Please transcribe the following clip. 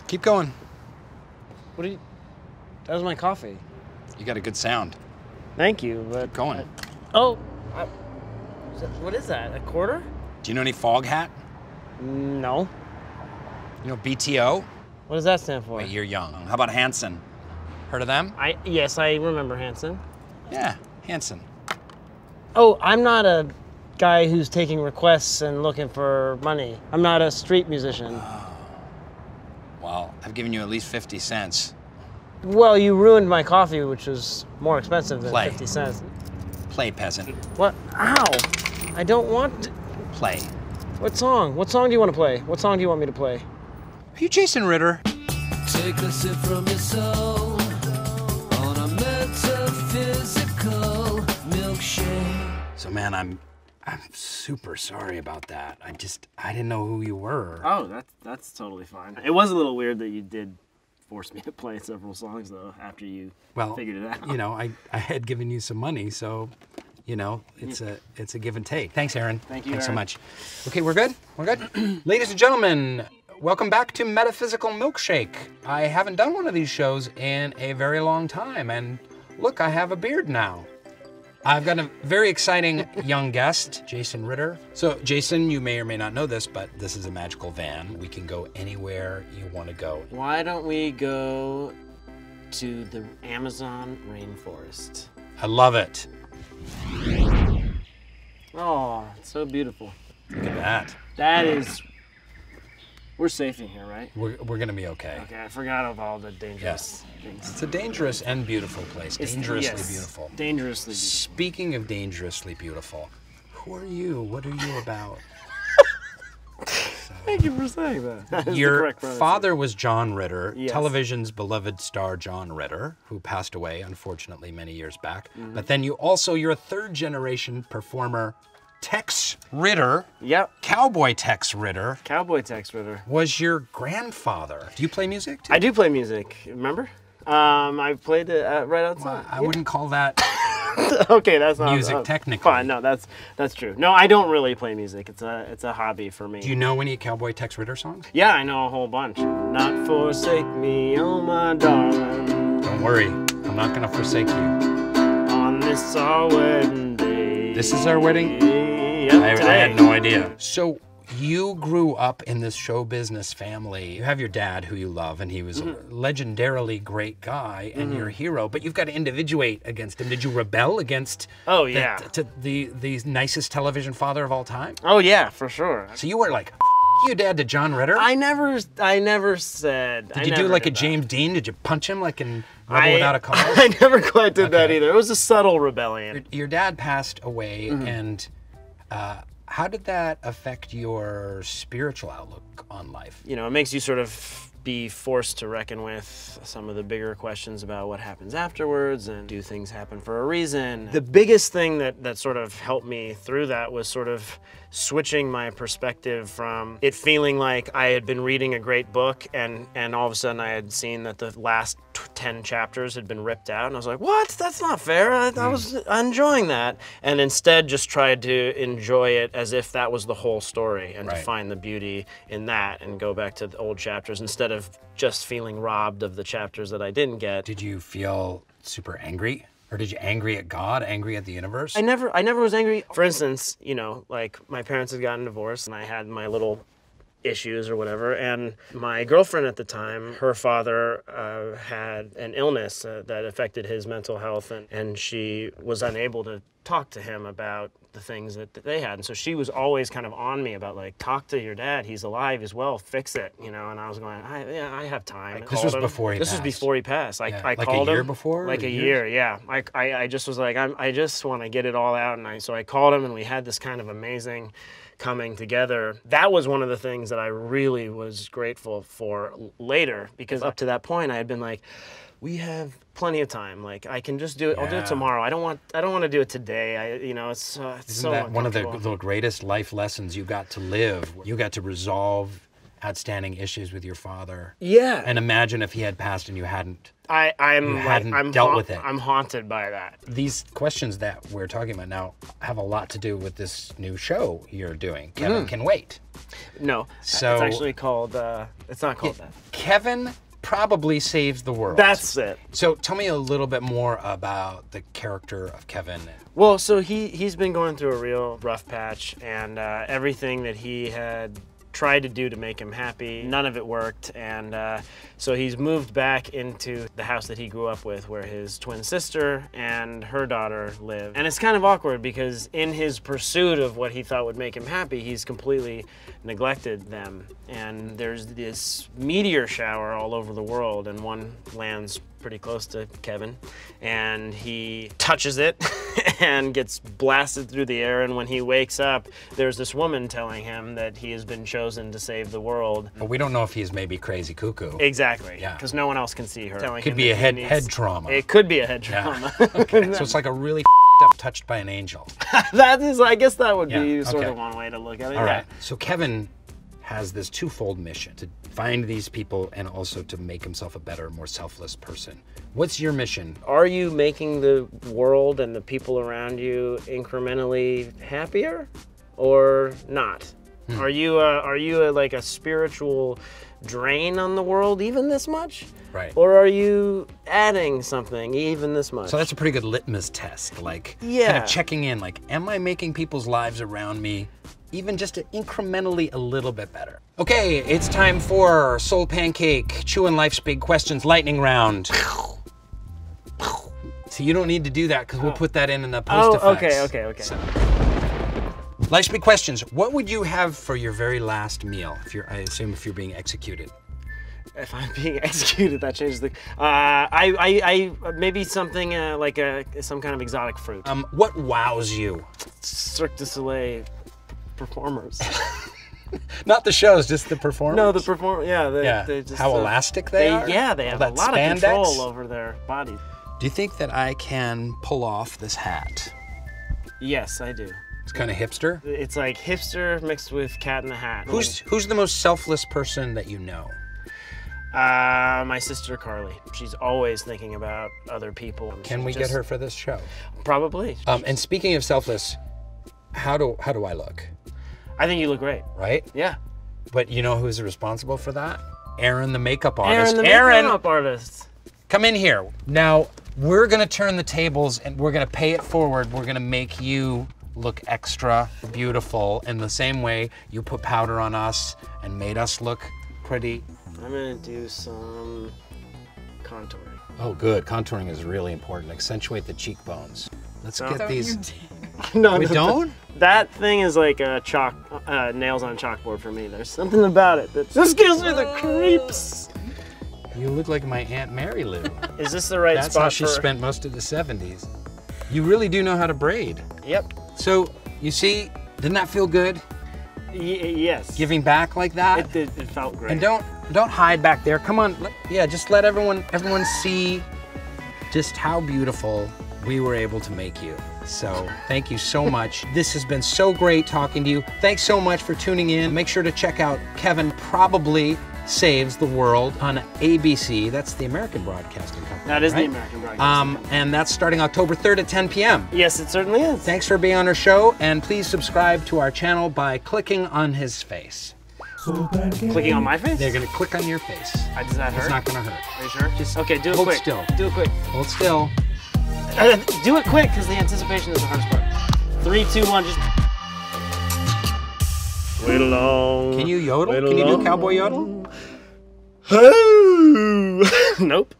Keep going. What do you... That was my coffee. You got a good sound. Thank you, but... Keep going. What is that, a quarter? Do you know any Fog Hat? No. You know BTO? What does that stand for? Wait, you're young. How about Hanson? Heard of them? Yes, I remember Hanson. Yeah, Hanson. Oh, I'm not a guy who's taking requests and looking for money. I'm not a street musician. Well, I've given you at least 50 cents. Well, you ruined my coffee, which was more expensive than Play. 50 cents. Play, peasant. What? Ow! I don't want to... Play. What song? What song do you want to play? What song do you want me to play? Are you Jason Ritter? Take a sip from your soul on a metaphysical milkshake. So, man, I'm super sorry about that. I didn't know who you were. Oh, that's totally fine. It was a little weird that you did force me to play several songs, though, after you figured it out. You know, I had given you some money, so, you know, it's a give and take. Thanks, Aaron. Thank you, Thanks so Aaron. much. Okay, we're good? We're good? Ladies and gentlemen, welcome back to Metaphysical Milkshake. I haven't done one of these shows in a very long time, and look, I have a beard now. I've got a very exciting young guest, Jason Ritter. So, Jason, you may or may not know this, but this is a magical van. We can go anywhere you want to go. Why don't we go to the Amazon rainforest? I love it. Oh, it's so beautiful. Look at that. That is... We're safe in here, right? We're gonna be okay. Okay, I forgot of all the dangerous things. It's a dangerous and beautiful place. Dangerously Yes, beautiful. Dangerously beautiful. Speaking of dangerously beautiful, who are you? What are you about? Thank you for saying that. That is the Your correct pronunciation. father was John Ritter, Yes. television's beloved star John Ritter, who passed away, unfortunately, many years back. Mm-hmm. But then you're a third-generation performer. Tex Ritter, Yep. cowboy Tex Ritter, Cowboy Tex Ritter. was your grandfather. Do you play music too? I do play music, remember? I played it right outside. I wouldn't call that Okay, that's not music technically. Fine, no, that's true. No, I don't really play music. It's a hobby for me. Do you know any cowboy Tex Ritter songs? Yeah, I know a whole bunch. Not forsake me, oh my darling. Don't worry, I'm not gonna forsake you. On this our wedding day. This is our wedding? Yep, I today. had no idea. So you grew up in this show business family. You have your dad who you love, and he was a legendarily great guy and your hero, but you've got to individuate against him. Did you rebel against Oh, yeah. the nicest television father of all time? Oh yeah, for sure. So you were like, you dad to John Ritter? I never said. Did you do like a James Dean? Did you punch him like in Rebel Without a Cause? I never quite did that either. It was a subtle rebellion. Your dad passed away, and how did that affect your spiritual outlook on life? You know, it makes you sort of be forced to reckon with some of the bigger questions about what happens afterwards and do things happen for a reason. The biggest thing that sort of helped me through that was sort of switching my perspective from it feeling like I had been reading a great book and all of a sudden I had seen that the last 10 chapters had been ripped out and I was like, what? That's not fair. I was enjoying that. And instead just tried to enjoy it as if that was the whole story and to find the beauty in that and go back to the old chapters instead of just feeling robbed of the chapters that I didn't get. Did you feel super angry? Or did you angry at God, angry at the universe? I never was angry. For instance, you know, like my parents had gotten divorced and I had my little issues or whatever, and my girlfriend at the time, her father had an illness that affected his mental health, and she was unable to talk to him about the things that they had, and so she was always kind of on me about like, talk to your dad, he's alive as well, fix it, you know, and I was going, I have time. This was before he passed. This was before he passed. I Like called a year him, before? like a Years? year, yeah. I just was like, I just want to get it all out, and so I called him, and we had this kind of amazing coming together. That was one of the things that I really was grateful for later, because up to that point I had been like, we have plenty of time. Like I can just do it. I'll do it tomorrow. I don't want to do it today. You know, it's Isn't so that one of the uncomfortable. greatest life lessons you got to live? You got to resolve outstanding issues with your father. Yeah. And imagine if he had passed and you hadn't. I'm dealt with it. I'm haunted by that. These questions that we're talking about now have a lot to do with this new show you're doing. Kevin Can Wait. No, So- it's actually called, it's not called that. Kevin probably saves the world. That's it. So tell me a little bit more about the character of Kevin. Well, so he's been going through a real rough patch, and everything that he had tried to do to make him happy, none of it worked, and so he's moved back into the house that he grew up with, where his twin sister and her daughter live. And it's kind of awkward because in his pursuit of what he thought would make him happy, he's completely neglected them. And there's this meteor shower all over the world, and one lands pretty close to Kevin, and he touches it and gets blasted through the air, and when he wakes up, there's this woman telling him that he has been chosen to save the world. But we don't know if he's maybe crazy cuckoo. Exactly, Yeah. because no one else can see her. Could be a head trauma. It could be a head Yeah. trauma. Okay. So it's like a really up touched by an angel. That is, I guess that would be Yeah, sort okay. of one way to look at it. All yeah. right. So Kevin has this twofold mission: to find these people and also to make himself a better, more selfless person. What's your mission? Are you making the world and the people around you incrementally happier, or not? Are you like a spiritual drain on the world even this much? Right. Or are you adding something even this much? So that's a pretty good litmus test, like kind Yeah. of checking in, like, am I making people's lives around me even just incrementally a little bit better? Okay, it's time for SoulPancake, Chewing Life's Big Questions lightning round. So you don't need to do that because we'll put that in the post effects. okay. So, Life's Big Questions. What would you have for your very last meal? I assume if you're being executed. If I'm being executed, that changes the. I maybe something like some kind of exotic fruit. What wows you? Cirque du Soleil performers. Not the shows, just the performance. No, the perform. Yeah, Yeah. they just, How elastic they are? Yeah, they have a that lot spandex? of control over their bodies. Do you think that I can pull off this hat? Yes, I do. It's kind of hipster. It's like hipster mixed with Cat in the Hat. Who's the most selfless person that you know? My sister Carly. She's always thinking about other people. Can we get her for this show? Probably. And speaking of selfless, how do I look? I think you look great. Right? Yeah. But you know who's responsible for that? Aaron, the makeup artist. Aaron, the makeup artist. Come in here. Now, we're gonna turn the tables and we're gonna pay it forward. We're gonna make you look extra beautiful in the same way you put powder on us and made us look pretty. I'm gonna do some contouring. Oh, good. Contouring is really important. Accentuate the cheekbones. Let's get these. No, We don't? That thing is like a nails on chalkboard for me. There's something about it that just gives me the creeps. You look like my Aunt Mary Lou. Is this the right That's spot how she for... spent most of the 70s. You really do know how to braid. Yep. So, you see, didn't that feel good? Yes. Giving back like that? It did. It felt great. And don't hide back there. Come on. Just let everyone see just how beautiful we were able to make you. So thank you so much. This has been so great talking to you. Thanks so much for tuning in. Make sure to check out Kevin Probably Saves the World on ABC. That's the American Broadcasting Company. That is right? the American Broadcasting Company. And that's starting October 3rd at 10 p.m. Yes, it certainly is. Thanks for being on our show, and please subscribe to our channel by clicking on his face. Clicking on my face? They're gonna click on your face. Does that hurt? It's not gonna hurt. Are you sure? Just okay, do it hold quick. still. Do it quick. Hold still. Do it quick, because the anticipation is the hardest part. 3, 2, 1, just... Wait along. Can you yodel? Can you do cowboy yodel? Nope.